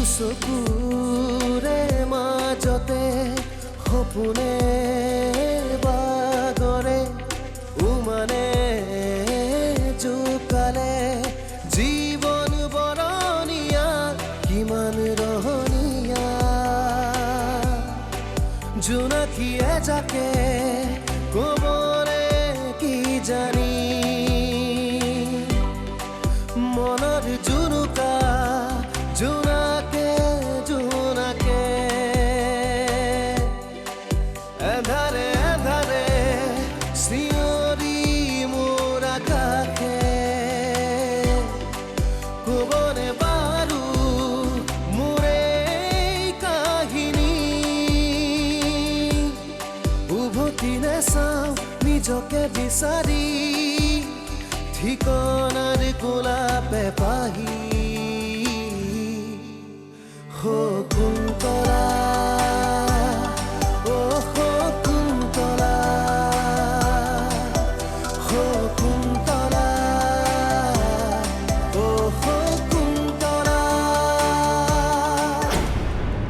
চকুৰে মাজতে সপোনে বাগৰে উমানে জোকালে জীৱন বৰণীয়া কিমান ৰহণীয়া জোনাকীয়ে যাকে কবৰে কি জানি মনৰ জুনুকা জোনাকে জোনাকে এধাৰে এধাৰে চিঞৰি মোৰ আকাশে কবনে বাৰু মোৰে কাহিনী উভতি নাচাওঁ নিজকে বিচাৰি ঠিকনাৰ গোলাপে পাহি শকুন্তলা ও শকুন্তলা শকুন্তলা ও শকুন্তলা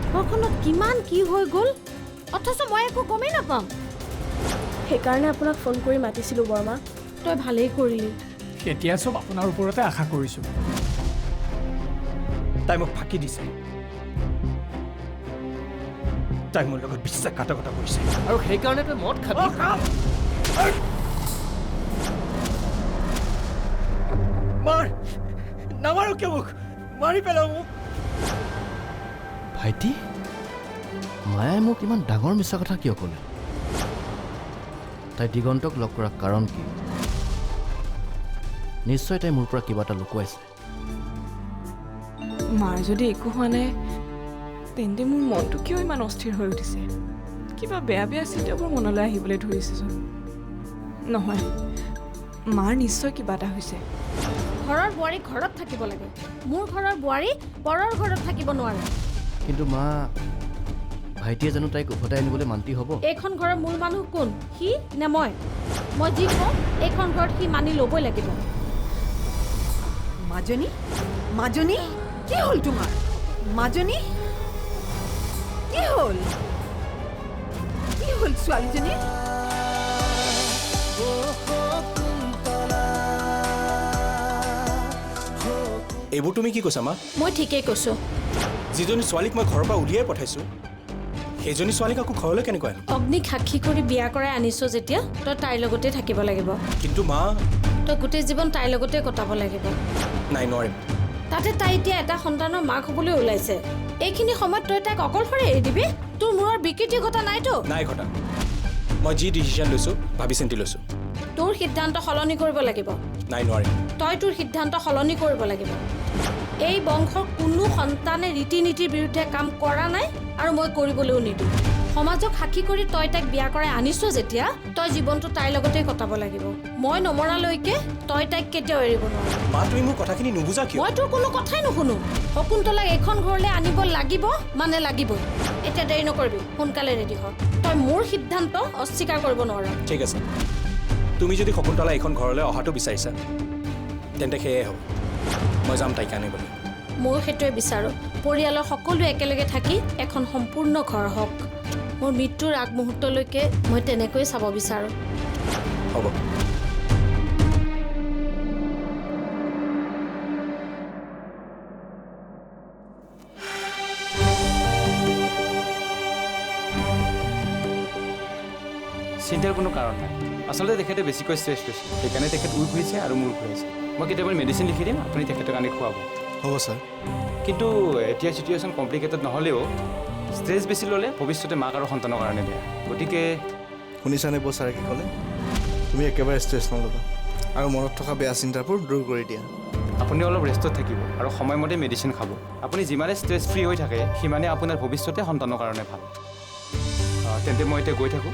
ঘৰখনত কিমান কি হৈ গ'ল অথচ মই একো গমেই নাপাম সেইকাৰণে আপোনাক ফোন কৰি মাতিছিলোঁ বৰমা তই ভালেই কৰিলি এতিয়া চব আপোনাৰ ওপৰতে আশা কৰিছোঁ তাই মোক ফাঁকি দিছে তাই মোৰ লগত বিশ্বাসঘাতকতা কৰিছে আৰু সেইকাৰণে তই মদ খাবি মাৰ নামাৰো কিয় মোক মাৰি পেলাও মোক ভাইটি মায়ে মোক ইমান ডাঙৰ মিছা কথা কিয় ক'লে তাই দিগন্তক লগ কৰা কাৰণ কি নিশ্চয় তাই মোৰ পৰা কিবা এটা লুকুৱাইছে মাৰ যদি একো হোৱা নাই তেন্তে মোৰ মনটো কিয় ইমান অস্থিৰ হৈ উঠিছে কিবা বেয়া বেয়া চিন্তাবোৰ মনলৈ আহিবলৈ ধৰিছেচোন নহয় মাৰ নিশ্চয় কিবা এটা হৈছে ঘৰৰ বোৱাৰী ঘৰত থাকিব লাগে মোৰ ঘৰৰ বোৱাৰী পৰৰ ঘৰত থাকিব নোৱাৰে কিন্তু মা ভাইটিয়ে জানো তাইক উভতাই আনিবলৈ মান্তি হ'ব এইখন ঘৰৰ মূল মানুহ কোন সি নে মই যি কওঁ এইখন ঘৰত সি মানি ল'বই লাগিব মাজনী মাজনী কি হ'ল তোমাৰ মাজনী কি হ'ল ছোৱালীজনী এইবোৰ তুমি কি কৈছা মা মই ঠিকেই কৈছোঁ যিজনী ছোৱালীক মই ঘৰৰ পৰা উলিয়াই পঠাইছোঁ সেইজনী ছোৱালীক আকৌ ঘৰলৈ কেনেকৈ আনিম অগ্নিক সাক্ষী কৰি বিয়া কৰাই আনিছ যেতিয়া তই তাইৰ লগতে থাকিব লাগিব কিন্তু মা তই গোটেই জীৱন তাইৰ লগতে কটাব লাগিব নাই নোৱাৰিম তাতে তাই এতিয়া এটা সন্তানৰ মাক হ'বলৈ ওলাইছে এইখিনি সময়ত তই তাইক অকলশৰে এৰি দিবি তোৰ মূৰৰ বিকৃতি ঘটা নাইতো নাই ঘটা মই যি ডিচিশ্যন লৈছোঁ ভাবি চিন্তি লৈছোঁ তোৰ সিদ্ধান্ত সলনি কৰিব লাগিব নাই নোৱাৰিম তই তোৰ সিদ্ধান্ত সলনি কৰিব লাগিব এই বংশৰ কোনো সন্তানে ৰীতি নীতিৰ বিৰুদ্ধে কাম কৰা নাই আৰু মই কৰিবলৈও নিদিওঁ সমাজক সাক্ষী কৰি তই তাইক বিয়া কৰাই আনিছ যেতিয়া তই জীৱনটো তাইৰ লগতে কটাব লাগিব মই নমৰালৈকে তই তাইক কেতিয়াও এৰিব নোৱাৰ মা তুমি মোৰ কথাখিনি নুবুজা কিয় মই তোৰ কোনো কথাই নুশুনো শকুন্তলাক এইখন ঘৰলৈ আনিব লাগিব মানে লাগিবই এতিয়া দেৰি নকৰিবি সোনকালে ৰেডি হ তই মোৰ সিদ্ধান্ত অস্বীকাৰ কৰিব নোৱাৰ ঠিক আছে তুমি যদি শকুন্তলা এইখন ঘৰলৈ অহাটো বিচাৰিছা তেন্তে সেয়াই হ'ব মই যাম তাইক আনিবলৈ মই সেইটোৱে বিচাৰোঁ পৰিয়ালৰ সকলোৱে একেলগে থাকি এখন সম্পূৰ্ণ ঘৰ হওক মোৰ মৃত্যুৰ আগমুহূৰ্তলৈকে মই তেনেকৈ চাব বিচাৰোঁ হ'ব চিন্তাৰ কোনো কাৰণ নাই আচলতে তেখেতে বেছিকৈ ষ্ট্ৰেছ লৈছে সেইকাৰণে তেখেত উইক হৈছে আৰু মূৰ ঘূৰাইছে মই কেতিয়াবা মেডিচিন লিখি দিম আপুনি তেখেতক আনি খুৱাব হ'ব ছাৰ কিন্তু এতিয়া চিটুৱেশ্যন কমপ্লিকেটেড নহ'লেও ষ্ট্ৰেছ বেছি ল'লে ভৱিষ্যতে মাক আৰু সন্তানৰ কাৰণে বেয়া গতিকে শুনিছানে বৌ ছাৰে কি ক'লে তুমি একেবাৰে ষ্ট্ৰেছ নল'বা আৰু মনত থকা বেয়া চিন্তাবোৰ দূৰ কৰি দিয়া আপুনি অলপ ৰেষ্টত থাকিব আৰু সময়মতে মেডিচিন খাব আপুনি যিমানে ষ্ট্ৰেছ ফ্ৰী হৈ থাকে সিমানে আপোনাৰ ভৱিষ্যতে সন্তানৰ কাৰণে ভাল তেন্তে মই এতিয়া গৈ থাকোঁ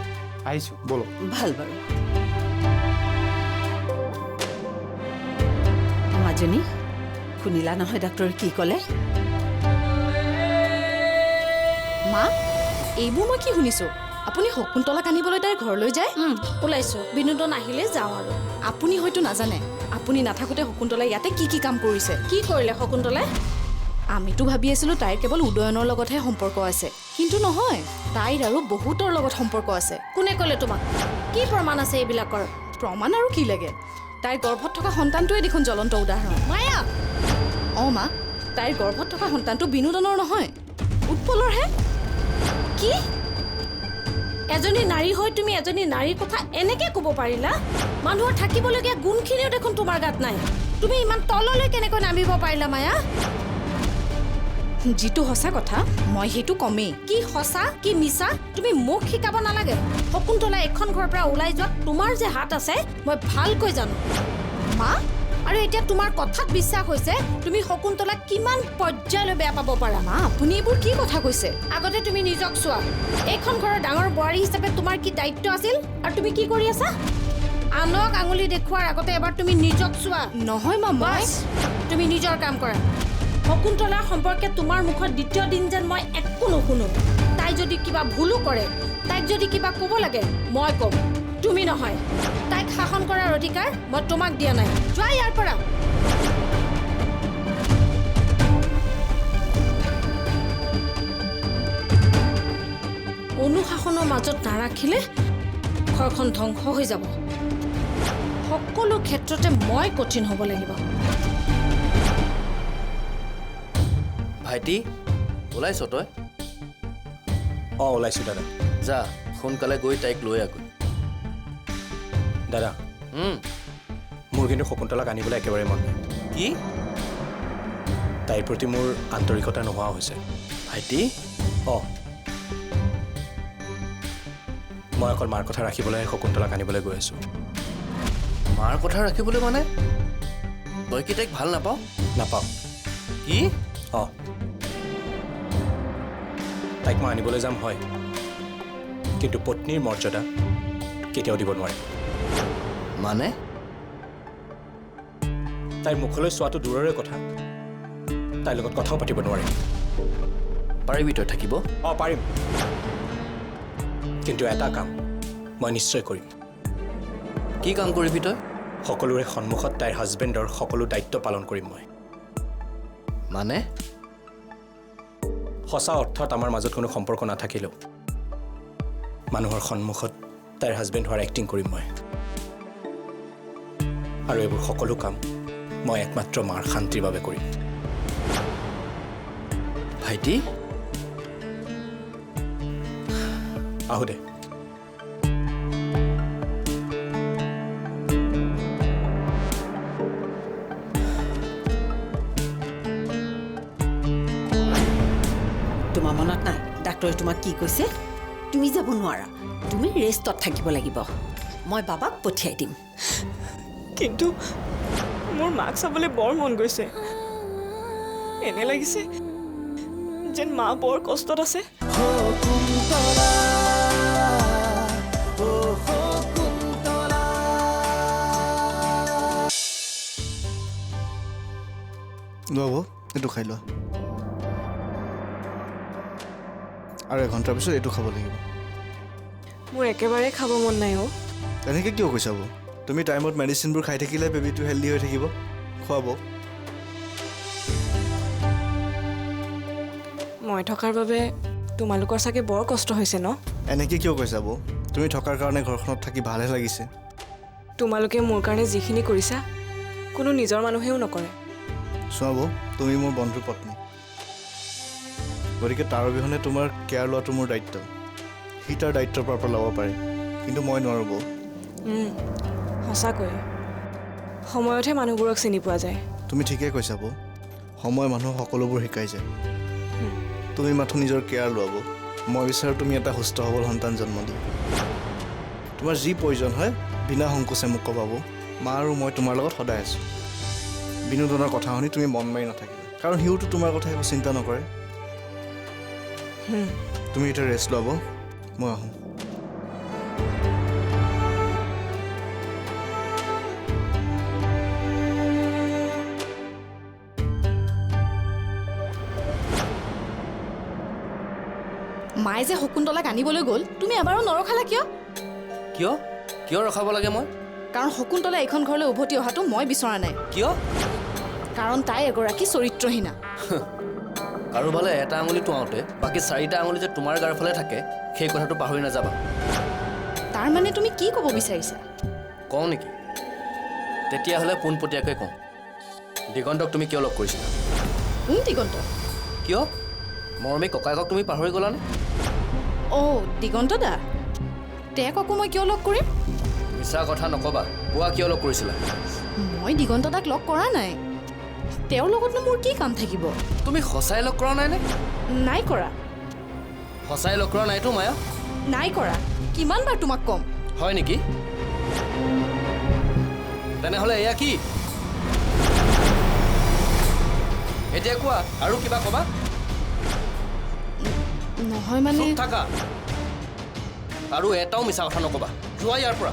আহিছোঁ ব'লো ভাল বাৰু মাজনী শুনিলা নহয় ডাক্তৰে কি ক'লে মা এইবোৰ মই কি শুনিছোঁ আপুনি শকুন্তলাক আনিবলৈ তাইৰ ঘৰলৈ যায় ওলাইছোঁ বিনোদন আহিলে যাওঁ আৰু আপুনি হয়তো নাজানে আপুনি নাথাকোঁতে শকুন্তলাই ইয়াতে কি কি কাম কৰিছে কি কৰিলে শকুন্তলাই আমিতো ভাবি আছিলোঁ তাইৰ কেৱল উদয়নৰ লগতহে সম্পৰ্ক আছে, কিন্তু নহয়, তাইৰ আৰু বহুতৰ লগত সম্পৰ্ক আছে। কোনে ক'লে তোমাক? কি প্ৰমাণ আছে এইবিলাকৰ? প্ৰমাণ আৰু কি লাগে? তাইৰ গৰ্ভত থকা সন্তানটোৱে দেখোন জ্বলন্ত উদাহৰণ। মায়া, অঁ মা, তাইৰ গৰ্ভত থকা সন্তানটো বিনোদনৰ নহয়, উৎপলৰহে। কি? এজনী নাৰী হৈ তুমি এজনী নাৰীৰ কথা এনেকে ক'ব পাৰিলা? মানুহৰ থাকিবলগীয়া গুণখিনিও দেখোন তোমাৰ গাত নাই। তুমি ইমান তললৈ কেনেকৈ নামিব পাৰিলা মায়া? যিটো সঁচা কথা মই সেইটো কমেই। কি সঁচা কি মিছা তুমি মোক শিকাব নালাগে। শকুন্তলা এখন ঘৰৰ পৰা ওলাই যোৱাত তোমাৰ যে হাত আছে মই ভালকৈ জানো। মা, আৰু এতিয়া তোমাৰ কথাত বিশ্বাস হৈছে তুমি শকুন্তলাক কিমান পৰ্যায়লৈ বেয়া পাব পাৰা। মা আপুনি এইবোৰ কি কথা কৈছে? আগতে তুমি নিজক চোৱা। এইখন ঘৰৰ ডাঙৰ বোৱাৰী হিচাপে তোমাৰ কি দায়িত্ব আছিল আৰু তুমি কি কৰি আছা? আনক আঙুলি দেখুৱাৰ আগতে এবাৰ তুমি নিজক চোৱা। নহয় মা, বাছ, তুমি নিজৰ কাম কৰা। শকুন্তলাৰ সম্পৰ্কে তোমাৰ মুখত দ্বিতীয় দিন যেন মই একো নুশুনো। তাই যদি কিবা ভুলো কৰে, তাইক যদি কিবা ক'ব লাগে মই ক'ম, তুমি নহয়। তাইক শাসন কৰাৰ অধিকাৰ মই তোমাক দিয়া নাই। যোৱা ইয়াৰ পৰা। অনুশাসনৰ মাজত নাৰাখিলে ঘৰখন ধ্বংস হৈ যাব। সকলো ক্ষেত্ৰতে মই কঠিন হ'ব লাগিব। ভাইটি ওলাইছ তই? অঁ ওলাইছোঁ দাদা। যা সোনকালে গৈ তাইক লৈ আগৈ। দাদা মোৰ কিন্তু শকুন্তলাক আনিবলৈ একেবাৰে মন নাই। কি? তাইৰ প্ৰতি মোৰ আন্তৰিকতা নোহোৱা হৈছে। ভাইটি অঁ, মই অকল মাৰ কথা ৰাখিবলৈহে শকুন্তলাক আনিবলৈ গৈ আছোঁ। মাৰ কথা ৰাখিবলৈ মানে? তই কি তাইক ভাল নাপাওঁ? নাপাওঁ। কি? অঁ, তাইক মই আনিবলৈ যাম হয়, কিন্তু পত্নীৰ মৰ্যাদা কেতিয়াও দিব নোৱাৰিম। মানে? তাইৰ মুখলৈ চোৱাটো দূৰৰে কথা, তাইৰ লগত কথাও পাতিব নোৱাৰিম। পাৰিবি তই থাকিব? অঁ পাৰিম, কিন্তু এটা কাম মই নিশ্চয় কৰিম। কি কাম কৰিবি তই? সকলোৰে সন্মুখত তাইৰ হাজবেণ্ডৰ সকলো দায়িত্ব পালন কৰিম মই। মানে? সঁচা অৰ্থত আমাৰ মাজত কোনো সম্পৰ্ক নাথাকিলেও মানুহৰ সন্মুখত তাইৰ হাজবেণ্ড হোৱাৰ এক্টিং কৰিম মই। আৰু এইবোৰ সকলো কাম মই একমাত্ৰ মাৰ শান্তিৰ বাবে কৰিম। ভাইটি আহো দে। তোমাৰ মনত নাই ডাক্তৰে তোমাক কি কৈছে? তুমি যাব নোৱাৰা, তুমি ৰেষ্টত থাকিব লাগিব। মই বাবাক পঠিয়াই দিম। কিন্তু মোৰ মাক চাবলৈ বৰ মন গৈছে। এনে লাগিছে যেন মা বৰ কষ্টত আছে। শকুন্তলা ও শকুন্তলা লোৱা বৌ, এইটো খাই লোৱা। আৰু এঘণ্টাৰ পিছত এইটো খাব লাগিব। মোৰ একেবাৰে খাব মন নাই অ'। তেনেকৈ কিয় কৈছা বৌ? তুমি টাইমত মেডিচিনবোৰ খাই থাকিলে বেবীটো হেল্ডি হৈ থাকিব। খোৱা বৌ। মই থকাৰ বাবে তোমালোকৰ চাগে বৰ কষ্ট হৈছে ন? এনেকৈ কিয় কৈছা বৌ? তুমি থকাৰ কাৰণে ঘৰখনত থাকি ভালহে লাগিছে। তোমালোকে মোৰ কাৰণে যিখিনি কৰিছা কোনো নিজৰ মানুহেও নকৰে। চোৱা বৌ, তুমি মোৰ বন্ধুৰ পত্নী, গতিকে তাৰ অবিহনে তোমাৰ কেয়াৰ লোৱাটো মোৰ দায়িত্ব। সি তাৰ দায়িত্বৰ পৰা ল'ব পাৰে, কিন্তু মই নোৱাৰোঁ বৌ। সঁচাকৈ সময়তহে মানুহবোৰক চিনি পোৱা যায়। তুমি ঠিকেই কৈছা বৌ, সময় মানুহক সকলোবোৰ শিকাই যায়। তুমি মাথো নিজৰ কেয়াৰ লোৱা বৌ। মই বিচাৰোঁ তুমি এটা সুস্থ সবল সন্তান জন্ম দিয়া। তোমাৰ যি প্ৰয়োজন হয় বিনা সংকোচে মোক ক'বা বৌ। মা আৰু মই তোমাৰ লগত সদায় আছোঁ। বিনোদনৰ কথা শুনি তুমি মন মাৰি নাথাকিবা, কাৰণ সিওতো তোমাৰ কথা একো চিন্তা নকৰে। তুমি এতিয়া ৰেষ্ট লোৱা বৌ, মই আহোঁ। মায়ে যে শকুন্তলাক আনিবলৈ গ'ল, তুমি এবাৰো নৰখালা কিয়? কিয়? কিয় ৰখাব লাগে মই? কাৰণ শকুন্তলা এইখন ঘৰলৈ উভতি অহাটো মই বিচৰা নাই। কিয়? কাৰণ তাই এগৰাকী চৰিত্ৰহীনা। কাৰোবালে এটা আঙুলি টোৱাওঁতে বাকী 4টা আঙুলি যে তোমাৰ গাৰ ফালে থাকে সেই কথাটো পাহৰি নাযাবা। তাৰ মানে তুমি কি ক'ব বিচাৰিছা? কওঁ নেকি? তেতিয়াহ'লে পোনপটীয়াকৈ কওঁ, দিগন্তক তুমি কিয় লগ কৰিছিলা? কোন দিগন্ত? কিয় মৰমী ককায়েকক তুমি পাহৰি গ'লানে? অ' দিগন্ত দা, তেওঁক আকৌ মই কিয় লগ কৰিম? মিছা কথা নক'বা, পুৱা কিয় লগ কৰিছিলা? মই দিগন্ত দাক লগ কৰা নাই। তেওঁৰ লগতনো মোৰ কি কাম থাকিব? তুমি সঁচাই লগ কৰা নাইনে? নাই কৰা। সঁচাই লগ কৰা নাইতো মায়া? নাই কৰা। কিমানবাৰ তোমাক ক'ম? হয় নেকি? তেনেহ'লে এয়া কি? এতিয়া কোৱা, আৰু কিবা ক'বা? নহয় মানে চুপ থাকা আৰু এটাও মিছা কথা নক'বা। যোৱা ইয়াৰ পৰা,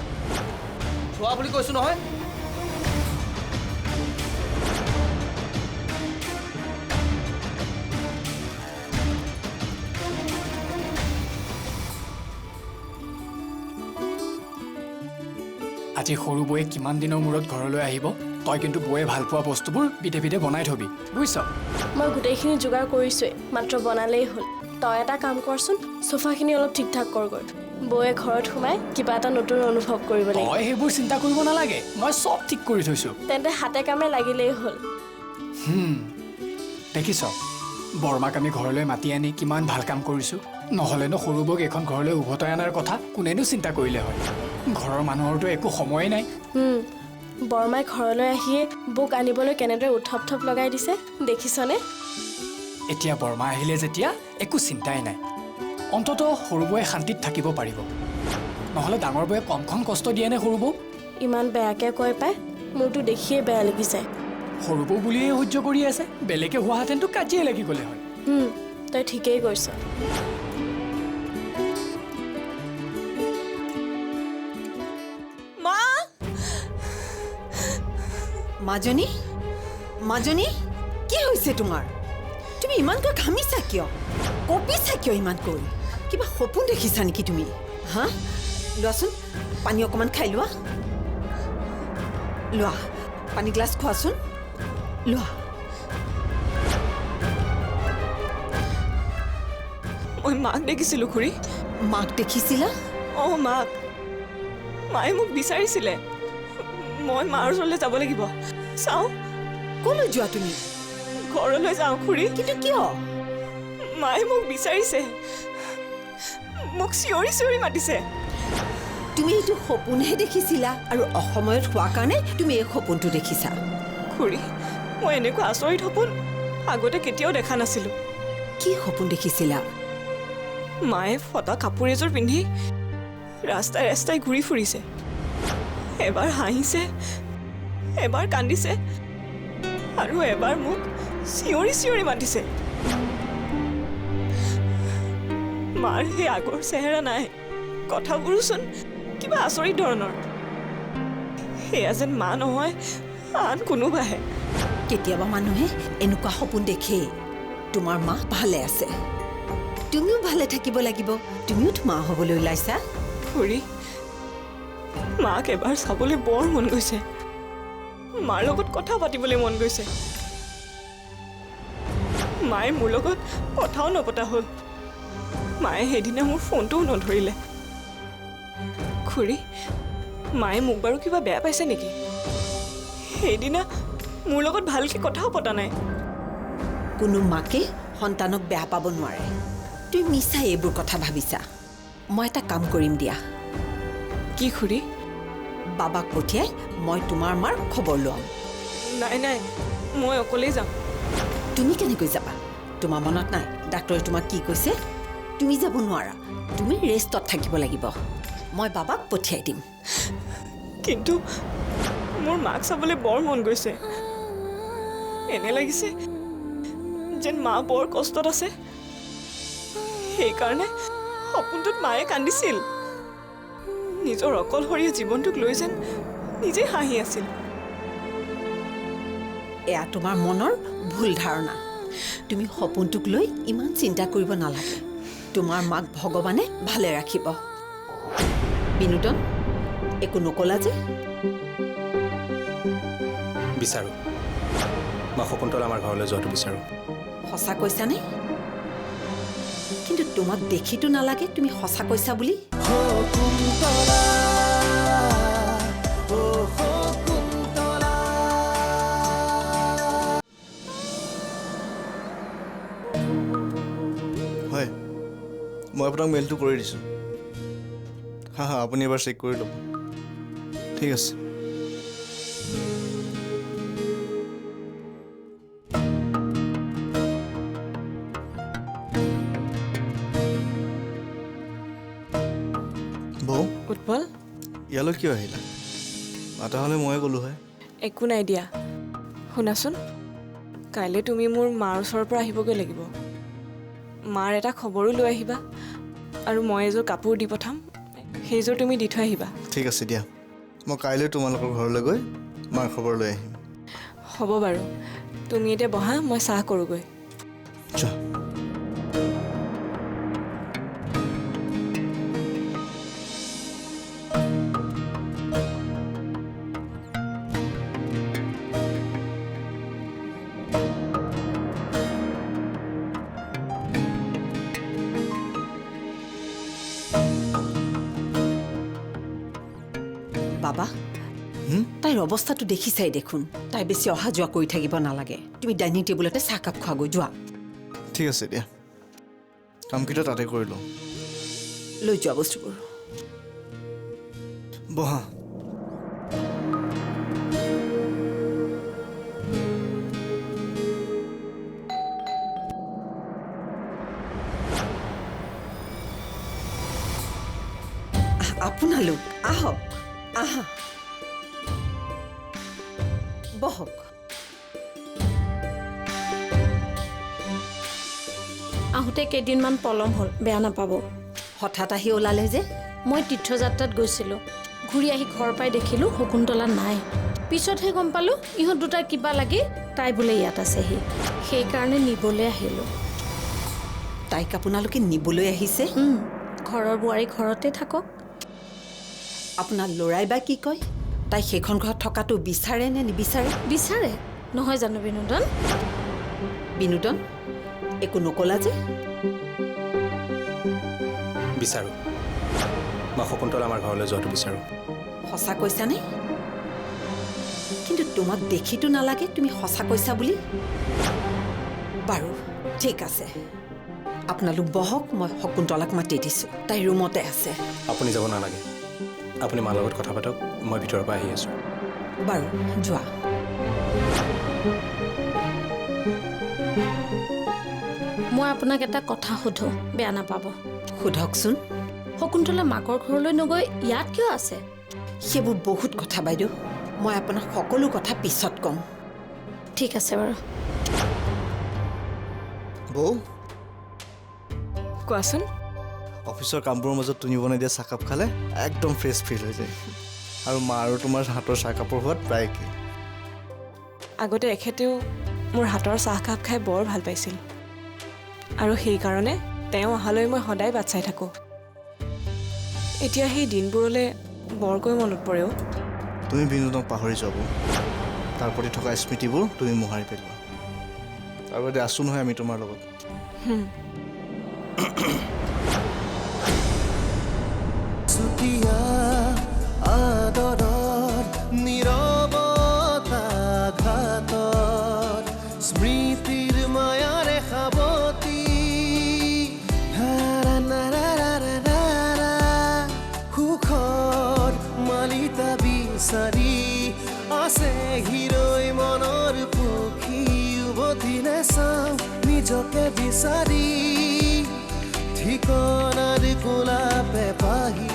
যোৱা বুলি কৈছোঁ নহয়। আজি সৰু বৌয়ে কিমান দিনৰ মূৰত ঘৰলৈ আহিব। তই কিন্তু বৌয়ে ভাল পোৱা বস্তুবোৰ বিধে বিধে বনাই থবি, বুজিছ? মই গোটেইখিনি যোগাৰ কৰিছোঁৱেই, মাত্ৰ বনালেই হ'ল। তই এটা কাম কৰচোন, চোফাখিনি অলপ ঠিক ঠাক কৰগৈ। বৌয়ে ঘৰত সোমাই কিবা এটা নতুন অনুভৱ কৰিব লাগিব। তই সেইবোৰ চিন্তা কৰিব নালাগে, মই চব ঠিক কৰি থৈছোঁ। তেন্তে হাতে কামে লাগিলেই হ'ল। দেখিছ, বৰমাক আমি ঘৰলৈ মাতি আনি কিমান ভাল কাম কৰিছোঁ। নহ'লেনো সৰু বৌক এইখন ঘৰলৈ উভতাই অনাৰ কথা কোনেনো চিন্তা কৰিলে হয়? ঘৰৰ মানুহৰতো একো সময়েই নাই। বৰমাই ঘৰলৈ আহিয়ে বৌক আনিবলৈ কেনেদৰে উথপ থপ লগাই দিছে দেখিছনে? এতিয়া বৰমা আহিলে যেতিয়া একো চিন্তাই নাই। অন্ততঃ সৰু বৌয়ে শান্তিত থাকিব পাৰিব। নহ'লে ডাঙৰ বৌয়ে কমখন কষ্ট দিয়েনে সৰু বৌক? ইমান বেয়াকৈ কৈ পাই মোৰতো দেখিয়ে বেয়া লাগি যায়। সৰু বৌ বুলিয়ে সহ্য কৰি আছে, বেলেগে হোৱাহেঁতেনতো কাজিয়ে লাগি গ'লে হয়। তই ঠিকেই কৈছ। মা! মাজনী, মাজনী, কি হৈছে তোমাৰ? তুমি ইমানকৈ ঘামিছা কিয়? কঁপিছা কিয় ইমানকৈ? কিবা সপোন দেখিছা নেকি তুমি? হা? লোৱাচোন, পানী অকণমান খাই লোৱা। লোৱা, পানী গ্লাছ খোৱাচোন। লোৱা। মই মাক দেখিছিলোঁ খুৰী। মাক দেখিছিলা? অঁ মাক। মায়ে মোক বিচাৰিছিলে। মই মাৰ ওচৰলৈ যাব লাগিব। চাওঁ। ক'লৈ যোৱা তুমি? ঘৰলৈ যাওঁ খুৰী। কিন্তু কিয়? মায়ে মোক বিচাৰিছে, মোক চিঞৰি চিঞৰি মাতিছে। তুমি এইটো সপোনহে দেখিছিলা আৰু অসময়ত হোৱা কাৰণে তুমি এই সপোনটো দেখিছা। খুৰী, মই এনেকুৱা আচৰিত সপোন আগতে কেতিয়াও দেখা নাছিলোঁ। কি সপোন দেখিছিলা? মায়ে ফটা কাপোৰ এযোৰ পিন্ধি ৰাস্তাই ৰাস্তাই ঘূৰি ফুৰিছে। এবাৰ হাঁহিছে, এবাৰ কান্দিছে আৰু এবাৰ মোক চিঞৰি চিঞৰি মাতিছে। মাৰ সেই আগৰ চেহেৰা নাই, কথাবোৰোচোন কিবা আচৰিত ধৰণৰ। সেয়া যেন মা নহয় আন কোনোবাহে। কেতিয়াবা মানুহে এনেকুৱা সপোন দেখেই। তোমাৰ মা ভালে আছে, তুমিও ভালে থাকিব লাগিব। তুমিওতো মা হ'বলৈ ওলাইছা। খুৰী, মাক এবাৰ চাবলৈ বৰ মন গৈছে। মাৰ লগত কথা পাতিবলৈ মন গৈছে। মায়ে মোৰ লগত কথাও নপতা হ'ল। মায়ে সেইদিনা মোৰ ফোনটোও নধৰিলে। খুৰী, মায়ে মোক বাৰু কিবা বেয়া পাইছে নেকি? সেইদিনা মোৰ লগত ভালকৈ কথাও পতা নাই। কোনো মাকে সন্তানক বেয়া পাব নোৱাৰে। তুমি মিছাই এইবোৰ কথা ভাবিছা। মই এটা কাম কৰিম দিয়া। কি খুৰী? বাবাক পঠিয়াই মই তোমাৰ মাৰ খবৰ ল'ম। নাই নাই, মই অকলেই যাম। তুমি কেনেকৈ যাবা? তোমাৰ মনত নাই ডাক্তৰে তোমাক কি কৈছে? তুমি যাব নোৱাৰা, তুমি ৰেষ্টত থাকিব লাগিব। মই বাবাক পঠিয়াই দিম। কিন্তু মোৰ মাক চাবলৈ বৰ মন গৈছে। এনে লাগিছে যেন মা বৰ কষ্টত আছে। সেইকাৰণে সপোনটোত মায়ে কান্দিছিল। নিজৰ অকলশৰীয়া জীৱনটোক লৈ যেন নিজে হাঁহি আছিল। এয়া তোমাৰ মনৰ ভুল ধাৰণা। তুমি সপোনটোক লৈ ইমান চিন্তা কৰিব নালাগে। তোমাৰ মাক ভগৱানে ভালে ৰাখিব। বিনোদন, একো নকলা যে? বিচাৰোঁ, মই শকুন্তলা আমাৰ ঘৰলৈ যোৱাটো বিচাৰোঁ। সঁচা কৈছানে কিন্তু তোমাক দেখিতো নালাগে তুমি সঁচা কৈছা বুলি শকুন্তলা ও শকুন্তলা হয় মই আপোনাক মেইলটো কৰি দিছোঁ হা আপুনি এবাৰ চেক কৰি ল'ব ঠিক আছে বৌ উৎপল ইয়ালৈ কিয় আহিলা মাতা হ'লে ময়ে গ'লো হয় একো নাই দিয়া শুনাচোন কাইলৈ তুমি মোৰ মাৰ ওচৰৰ পৰা আহিবগৈ লাগিব মাৰ এটা খবৰো লৈ আহিবা আৰু মই এযোৰ কাপোৰ দি পঠাম সেইযোৰ তুমি দি থৈ আহিবা ঠিক আছে দিয়া মই কাইলৈ তোমালোকৰ ঘৰলৈ গৈ মাৰ খবৰ লৈ আহিম হ'ব বাৰু তুমি এতিয়া বহা মই চাহ কৰোঁগৈ যোৱা বাবা তাইৰ অৱস্থাটো দেখিছাই দেখোন তাই বেছি অহা যোৱা কৰি থাকিব নালাগে তুমি ডাইনিং টেবুলতে চাহকাপ খোৱাগৈ যোৱা ঠিক আছে দিয়া কামকেইটা তাতে কৰি লওঁ লৈ যোৱা বস্তুবোৰ বহা আপোনালোক আহক আহা বহক আহোঁতে কেইদিনমান পলম হ'ল বেয়া নাপাব হঠাৎ আহি ওলালে যে মই তীৰ্থযাত্ৰাত গৈছিলোঁ ঘূৰি আহি ঘৰ পাই দেখিলোঁ শকুন্তলা নাই পিছতহে গম পালোঁ ইহঁত দুটাৰ কিবা লাগি তাই বোলে ইয়াত আছেহি সেইকাৰণে নিবলৈ আহিলোঁ তাইক আপোনালোকে নিবলৈ আহিছে ঘৰৰ বোৱাৰী ঘৰতে থাকক আপোনাৰ ল'ৰাই বা কি কয় তাই সেইখন ঘৰত থকাটো বিচাৰে নে নিবিচাৰে বিচাৰে নহয় জানো বিনোদন বিনোদন একো নকলা যে বিচাৰোঁ মই শকুন্তলা আমাৰ ঘৰলৈ যোৱাটো বিচাৰোঁ সঁচা কৈছানে কিন্তু তোমাক দেখিতো নালাগে তুমি সঁচা কৈছা বুলি বাৰু ঠিক আছে আপোনালোক বহক মই শকুন্তলাক মাতি দিছোঁ তাই ৰুমতে আছে আপুনি যাব নালাগে আপুনি মাৰ লগত কথা পাতক মই ভিতৰৰ পৰা আহি আছোঁ বাৰু যোৱা মই আপোনাক এটা কথা সোধোঁ বেয়া নাপাব সোধকচোন শকুন্তলা মাকৰ ঘৰলৈ নগৈ ইয়াত কিয় আছে সেইবোৰ বহুত কথা বাইদেউ মই আপোনাক সকলো কথা পিছত ক'ম ঠিক আছে বাৰু বৌ কোৱাচোন অফিচৰ কামবোৰৰ মাজত তুমি বনাই দিয়া চাহকাপ খালে একদম ফ্ৰেছ ফিল হৈ যায় আৰু মা আৰু তোমাৰ হাতৰ চাহকাপৰ সোৱাদ প্ৰায় একেই আগতে এখেতেও মোৰ হাতৰ চাহকাপ খাই বৰ ভাল পাইছিল আৰু সেইকাৰণে তেওঁ অহালৈ মই সদায় বাট চাই থাকোঁ এতিয়া সেই দিনবোৰলৈ বৰকৈ মনত পৰেও তুমি বিনোদক পাহৰি যাব তাৰ প্ৰতি থকা স্মৃতিবোৰ তুমি মোহাৰি পেলোৱা তাৰ বাদে আছোঁ নহয় আমি তোমাৰ লগত চুতীয়া আদৰৰ নীৰৱতা ঘাতৰ স্মৃতিৰ মায়াৰে সাৱতি সুখৰ মালিতা বিচাৰি আছে হিৰৈ মনৰ পক্ষী উভতি নাচাওঁ নিজকে বিচাৰি ঠিকনাৰ গোলাপে পাহি